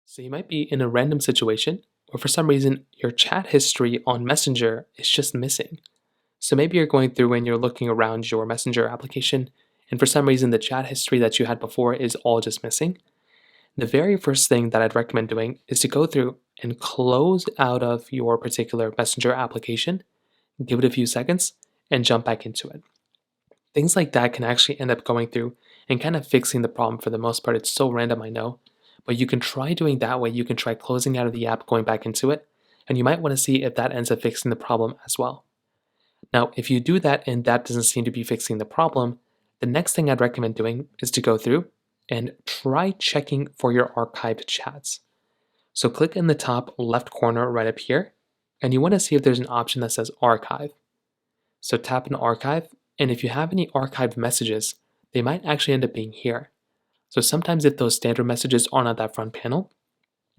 So you might be in a random situation where for some reason your chat history on Messenger is just missing. So maybe you're going through and you're looking around your Messenger application, and for some reason the chat history that you had before is all just missing. The very first thing that I'd recommend doing is to go through and close out of your particular Messenger application, give it a few seconds, and jump back into it. Things like that can actually end up going through and kind of fixing the problem for the most part. It's so random, I know, but you can try doing that way. You can try closing out of the app, going back into it, and you might want to see if that ends up fixing the problem as well. Now, if you do that and that doesn't seem to be fixing the problem, the next thing I'd recommend doing is to go through and try checking for your archived chats. So click in the top left corner right up here, and you want to see if there's an option that says archive. So tap in archive, and if you have any archived messages, they might actually end up being here. So sometimes if those standard messages aren't on that front panel,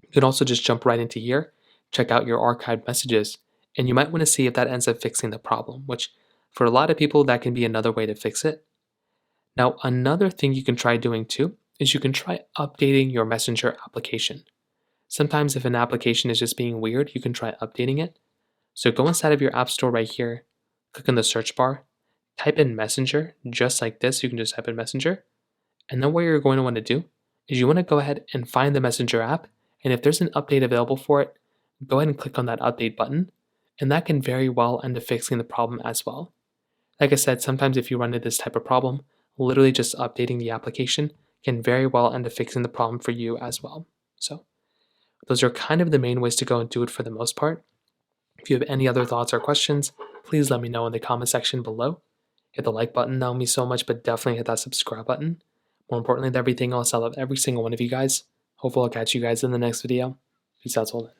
you can also just jump right into here, check out your archived messages, and you might want to see if that ends up fixing the problem, which for a lot of people, that can be another way to fix it. Now, another thing you can try doing too is you can try updating your Messenger application. Sometimes if an application is just being weird, you can try updating it. So go inside of your app store right here, click on the search bar, type in Messenger, just like this. You can just type in Messenger. And then what you're going to want to do is you want to go ahead and find the Messenger app. And if there's an update available for it, go ahead and click on that update button. And that can very well end up fixing the problem as well. Like I said, sometimes if you run into this type of problem, literally just updating the application can very well end up fixing the problem for you as well. So those are kind of the main ways to go and do it for the most part. If you have any other thoughts or questions, please let me know in the comment section below. Hit the like button, that will mean so much, but definitely hit that subscribe button. More importantly than everything else, I love every single one of you guys. Hopefully I'll catch you guys in the next video. Peace out till then.